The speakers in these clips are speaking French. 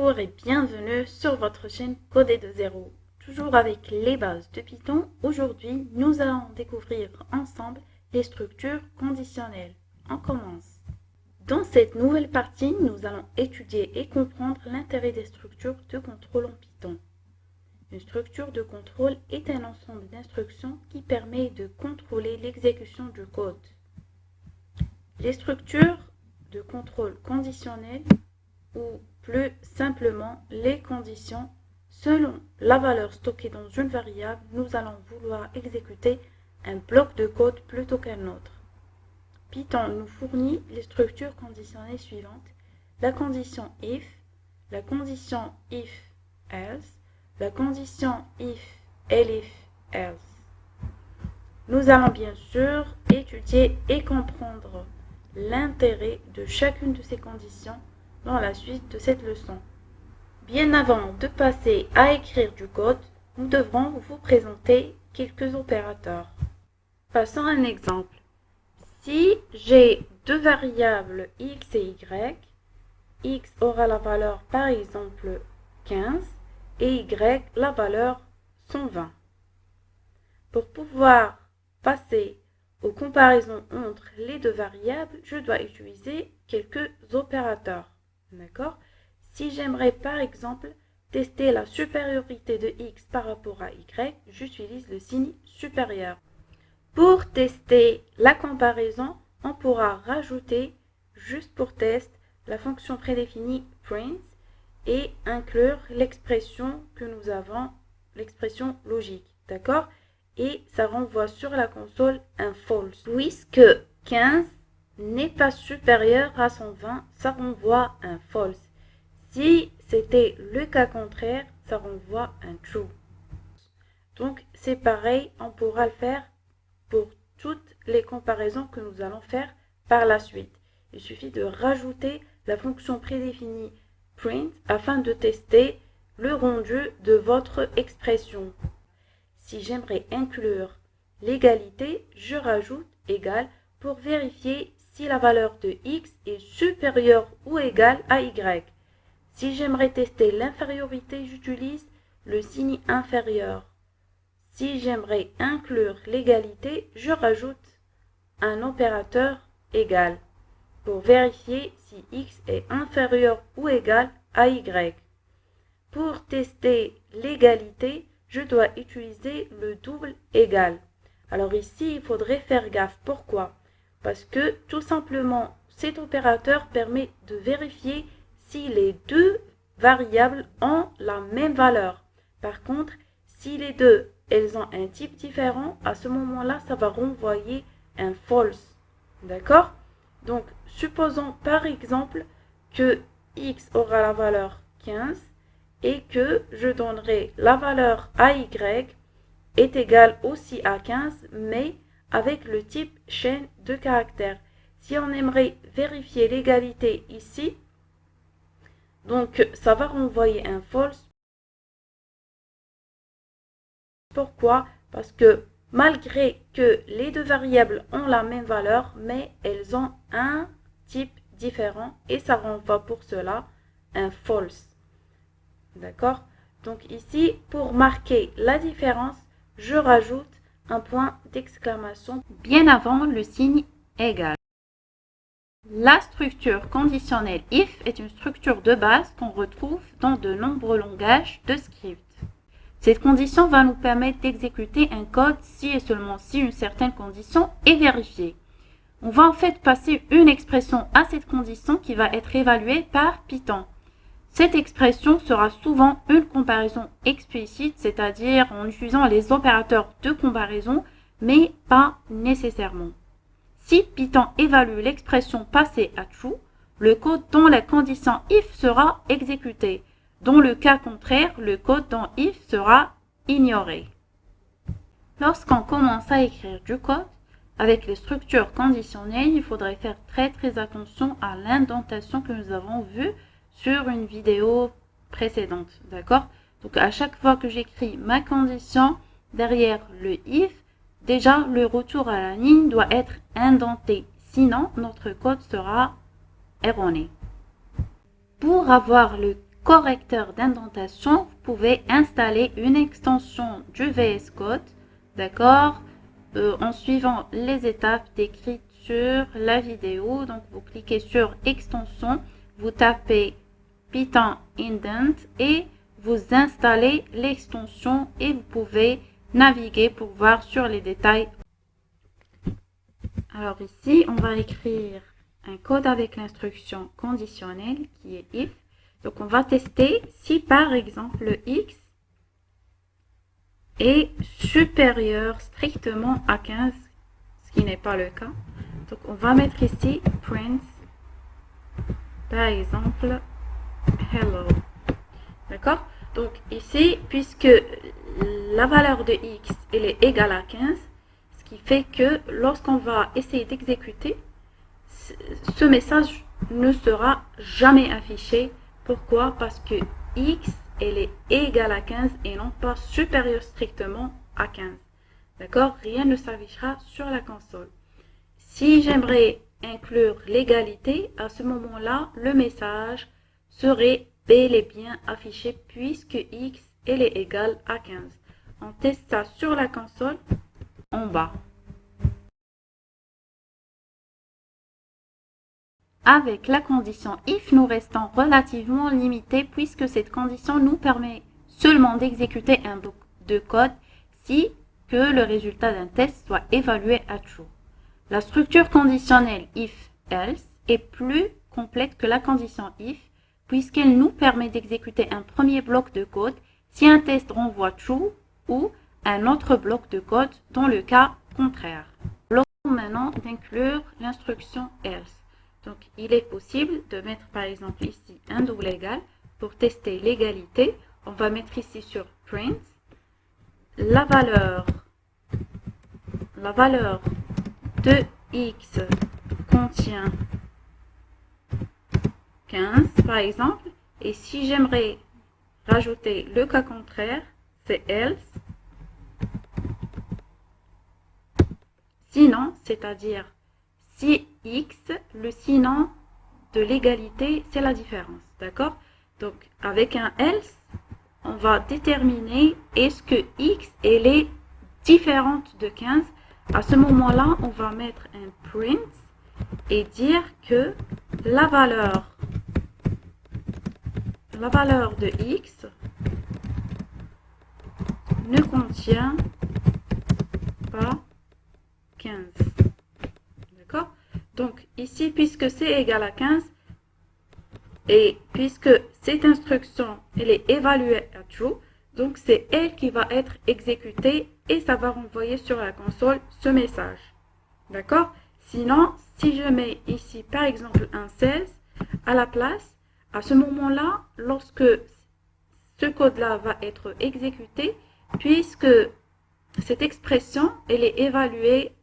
Bonjour et bienvenue sur votre chaîne Coder de zéro. Toujours avec les bases de Python. Aujourd'hui, nous allons découvrir ensemble les structures conditionnelles. On commence. Dans cette nouvelle partie, nous allons étudier et comprendre l'intérêt des structures de contrôle en Python. Une structure de contrôle est un ensemble d'instructions qui permet de contrôler l'exécution du code. Les structures de contrôle conditionnel ou plus simplement les conditions, selon la valeur stockée dans une variable, nous allons vouloir exécuter un bloc de code plutôt qu'un autre. Python nous fournit les structures conditionnelles suivantes: la condition if, la condition if-else, la condition if-elif-else. Nous allons bien sûr étudier et comprendre l'intérêt de chacune de ces conditions dans la suite de cette leçon. Bien avant de passer à écrire du code, nous devrons vous présenter quelques opérateurs. Passons à un exemple. Si j'ai deux variables x et y, x aura la valeur par exemple 15 et y la valeur 120. Pour pouvoir passer aux comparaisons entre les deux variables, je dois utiliser quelques opérateurs. D'accord? Si j'aimerais par exemple tester la supériorité de x par rapport à y, j'utilise le signe supérieur. Pour tester la comparaison, on pourra rajouter, juste pour test, la fonction prédéfinie print et inclure l'expression que nous avons, l'expression logique. D'accord? Et ça renvoie sur la console un false. Puisque 15 n'est pas supérieur à 120, ça renvoie un false. Si c'était le cas contraire, ça renvoie un true. Donc c'est pareil, on pourra le faire pour toutes les comparaisons que nous allons faire par la suite. Il suffit de rajouter la fonction prédéfinie print afin de tester le rendu de votre expression. Si j'aimerais inclure l'égalité, je rajoute égal pour vérifier si la valeur de x est supérieure ou égale à y. Si j'aimerais tester l'infériorité, j'utilise le signe inférieur. Si j'aimerais inclure l'égalité, je rajoute un opérateur égal pour vérifier si x est inférieur ou égal à y. Pour tester l'égalité, je dois utiliser le double égal. Alors ici, il faudrait faire gaffe. Pourquoi? Parce que tout simplement, cet opérateur permet de vérifier si les deux variables ont la même valeur. Par contre, si les deux, elles ont un type différent, à ce moment-là, ça va renvoyer un false. D'accord? Donc, supposons par exemple que x aura la valeur 15 et que je donnerai la valeur à y est égale aussi à 15, mais avec le type chaîne de caractères. Si on aimerait vérifier l'égalité ici, donc ça va renvoyer un false. Pourquoi? Parce que malgré que les deux variables ont la même valeur, mais elles ont un type différent et ça renvoie pour cela un false. D'accord? Donc ici, pour marquer la différence, je rajoute un point d'exclamation bien avant le signe égal. La structure conditionnelle if est une structure de base qu'on retrouve dans de nombreux langages de script. Cette condition va nous permettre d'exécuter un code si et seulement si une certaine condition est vérifiée. On va en fait passer une expression à cette condition qui va être évaluée par Python. Cette expression sera souvent une comparaison explicite, c'est-à-dire en utilisant les opérateurs de comparaison, mais pas nécessairement. Si Python évalue l'expression passée à true, le code dans la condition if sera exécuté. Dans le cas contraire, le code dans if sera ignoré. Lorsqu'on commence à écrire du code, avec les structures conditionnelles, il faudrait faire très attention à l'indentation que nous avons vue sur une vidéo précédente. D'accord? Donc à chaque fois que j'écris ma condition, derrière le if, déjà le retour à la ligne doit être indenté. Sinon, notre code sera erroné. Pour avoir le correcteur d'indentation, vous pouvez installer une extension du VS Code, d'accord, en suivant les étapes décrites sur la vidéo. Donc, vous cliquez sur extension, vous tapez Python Indent et vous installez l'extension et vous pouvez naviguer pour voir sur les détails. Alors ici, on va écrire un code avec l'instruction conditionnelle qui est if. Donc, on va tester si par exemple le x est supérieur strictement à 15, ce qui n'est pas le cas. Donc, on va mettre ici print, par exemple, hello. D'accord? Donc, ici, puisque la valeur de x elle est égale à 15, ce qui fait que lorsqu'on va essayer d'exécuter, ce message ne sera jamais affiché. Pourquoi? Parce que x elle est égale à 15 et non pas supérieure strictement à 15. D'accord? Rien ne s'affichera sur la console. Si j'aimerais inclure l'égalité, à ce moment-là, le message serait bel et bien affiché puisque x elle est égale à 15. On teste ça sur la console en bas. Avec la condition if, nous restons relativement limités puisque cette condition nous permet seulement d'exécuter un bloc de code si que le résultat d'un test soit évalué à true. La structure conditionnelle if-else est plus complète que la condition if puisqu'elle nous permet d'exécuter un premier bloc de code si un test renvoie true ou un autre bloc de code dans le cas contraire. Maintenant d'inclure l'instruction else. Donc, il est possible de mettre par exemple ici un double égal pour tester l'égalité. On va mettre ici sur print la valeur de x contient 15 par exemple. Et si j'aimerais rajouter le cas contraire, c'est else. Sinon, c'est-à-dire si x, le sinon de l'égalité, c'est la différence. D'accord? Donc, avec un else, on va déterminer est-ce que x, elle est différente de 15. À ce moment-là, on va mettre un print et dire que la valeur de x ne contient pas 15. D'accord? Donc ici, puisque c'est égal à 15 et puisque cette instruction elle est évaluée à true, donc c'est elle qui va être exécutée et ça va renvoyer sur la console ce message. D'accord? Sinon, si je mets ici par exemple un 16 à la place, à ce moment-là, lorsque ce code-là va être exécuté, puisque cette expression elle est évaluée,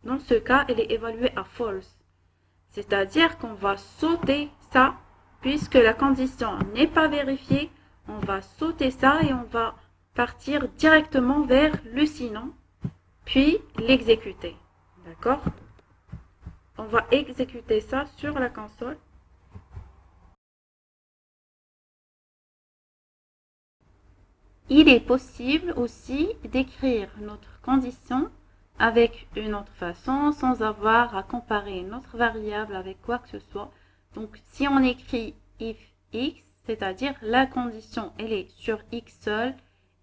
dans ce cas, elle est évaluée à false. C'est-à-dire qu'on va sauter ça, puisque la condition n'est pas vérifiée, on va sauter ça et on va partir directement vers le sinon, puis l'exécuter. D'accord? On va exécuter ça sur la console. Il est possible aussi d'écrire notre condition avec une autre façon, sans avoir à comparer notre variable avec quoi que ce soit. Donc, si on écrit if x, c'est-à-dire la condition, elle est sur x seul,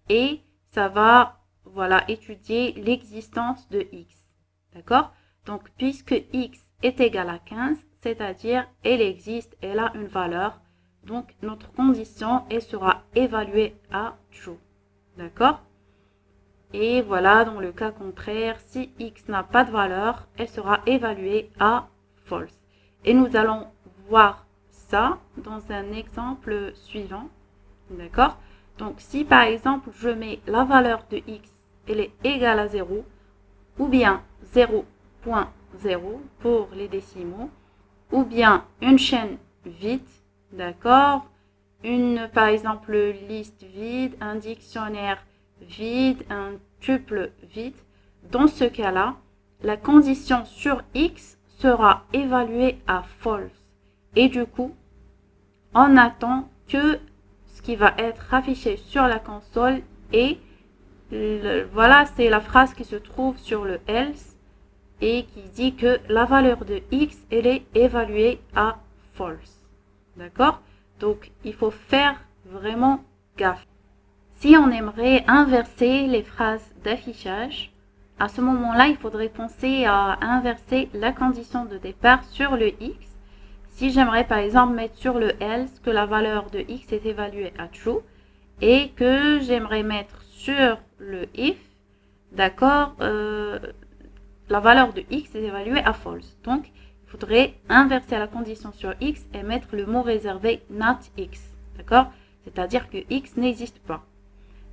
et ça va, voilà, étudier l'existence de x. D'accord? Donc, puisque x est égal à 15, c'est-à-dire elle existe, elle a une valeur, donc notre condition, elle sera évaluée à true. D'accord? Et voilà, dans le cas contraire, si x n'a pas de valeur, elle sera évaluée à false. Et nous allons voir ça dans un exemple suivant. D'accord? Donc, si par exemple, je mets la valeur de x, elle est égale à 0, ou bien 0.0 pour les décimaux, ou bien une chaîne vide, d'accord? Par exemple, liste vide, un dictionnaire vide, un tuple vide. Dans ce cas-là, la condition sur x sera évaluée à false. Et du coup, on attend que ce qui va être affiché sur la console et voilà, c'est la phrase qui se trouve sur le else et qui dit que la valeur de x, elle est évaluée à false. D'accord? Donc, il faut faire vraiment gaffe. Si on aimerait inverser les phrases d'affichage, à ce moment-là, il faudrait penser à inverser la condition de départ sur le x. Si j'aimerais par exemple mettre sur le else que la valeur de x est évaluée à true et que j'aimerais mettre sur le if, d'accord, la valeur de x est évaluée à false. Donc, il faudrait inverser la condition sur x et mettre le mot réservé not x, d'accord? C'est-à-dire que x n'existe pas.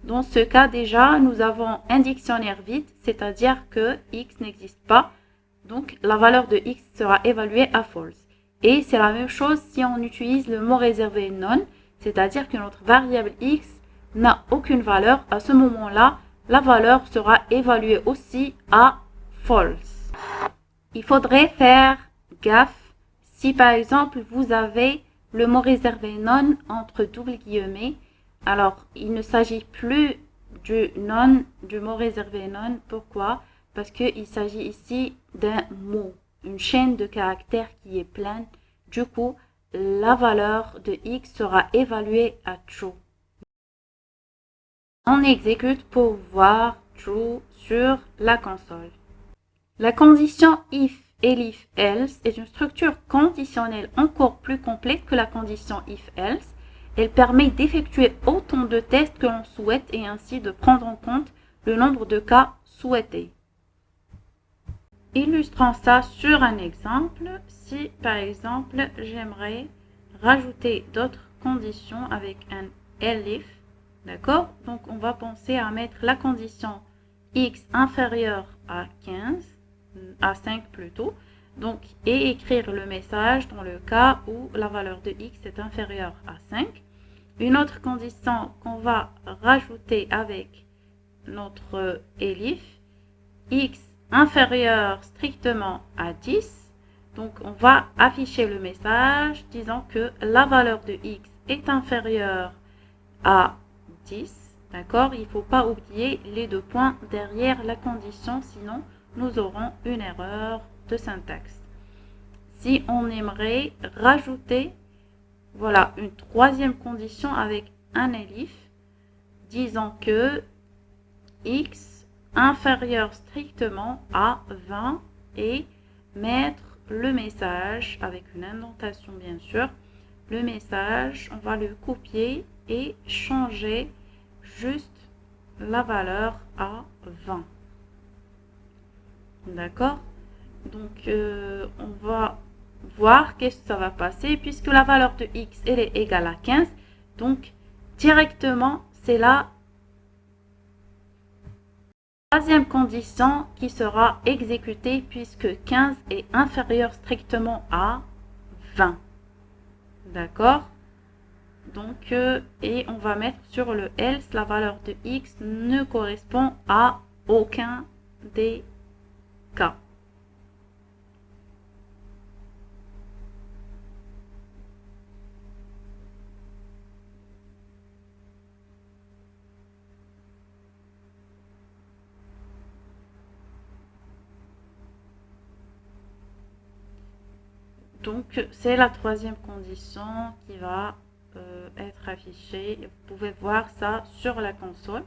Dans ce cas, déjà, nous avons un dictionnaire vide, c'est-à-dire que x n'existe pas. Donc, la valeur de x sera évaluée à false. Et c'est la même chose si on utilise le mot réservé none, c'est-à-dire que notre variable x n'a aucune valeur. À ce moment-là, la valeur sera évaluée aussi à false. Il faudrait faire gaffe si par exemple vous avez le mot réservé none entre double guillemets. Alors, il ne s'agit plus du mot réservé none. Pourquoi? Parce qu'il s'agit ici d'un mot, une chaîne de caractères qui est pleine. Du coup, la valeur de x sera évaluée à true. On exécute pour voir true sur la console. La condition if, elif, else est une structure conditionnelle encore plus complète que la condition if, else. Elle permet d'effectuer autant de tests que l'on souhaite et ainsi de prendre en compte le nombre de cas souhaités. Illustrons ça sur un exemple. Si par exemple j'aimerais rajouter d'autres conditions avec un elif, d'accord? Donc on va penser à mettre la condition x inférieur à 15, à 5 plutôt, donc et écrire le message dans le cas où la valeur de x est inférieure à 5. Une autre condition qu'on va rajouter avec notre elif, x inférieur strictement à 10. Donc on va afficher le message disant que la valeur de x est inférieure à 10. D'accord? Il ne faut pas oublier les deux points derrière la condition, sinon nous aurons une erreur de syntaxe. Si on aimerait rajouter voilà une troisième condition avec un elif, disant que x inférieur strictement à 20 et mettre le message avec une indentation bien sûr. Le message, on va le copier et changer juste la valeur à 20. D'accord? Donc, on va voir qu'est-ce que ça va passer puisque la valeur de x elle est égale à 15. Donc, directement, c'est la troisième condition qui sera exécutée puisque 15 est inférieur strictement à 20. D'accord? Donc, et on va mettre sur le else, la valeur de x ne correspond à aucun des cas. Donc, c'est la troisième condition qui va être affichée. Vous pouvez voir ça sur la console.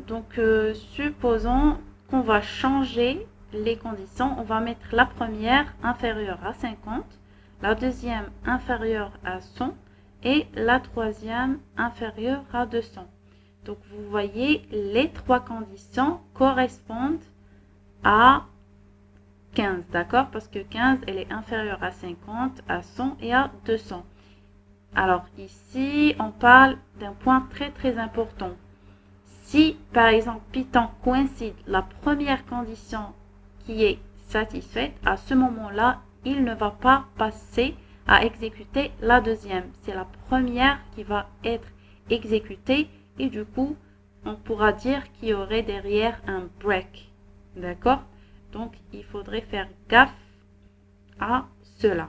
Donc, supposons qu'on va changer les conditions. On va mettre la première inférieure à 50, la deuxième inférieure à 100 et la troisième inférieure à 200. Donc, vous voyez, les trois conditions correspondent à 15, d'accord? Parce que 15, elle est inférieure à 50, à 100 et à 200. Alors ici, on parle d'un point très très important. Si par exemple Python coïncide la première condition qui est satisfaite, à ce moment-là, il ne va pas passer à exécuter la deuxième. C'est la première qui va être exécutée et du coup, on pourra dire qu'il y aurait derrière un break. D'accord? Donc, il faudrait faire gaffe à cela.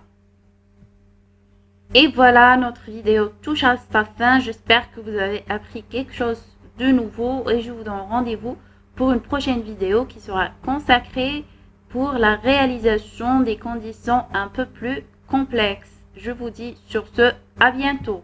Et voilà, notre vidéo touche à sa fin. J'espère que vous avez appris quelque chose de nouveau et je vous donne rendez-vous pour une prochaine vidéo qui sera consacrée pour la réalisation des conditions un peu plus complexes. Je vous dis sur ce, à bientôt.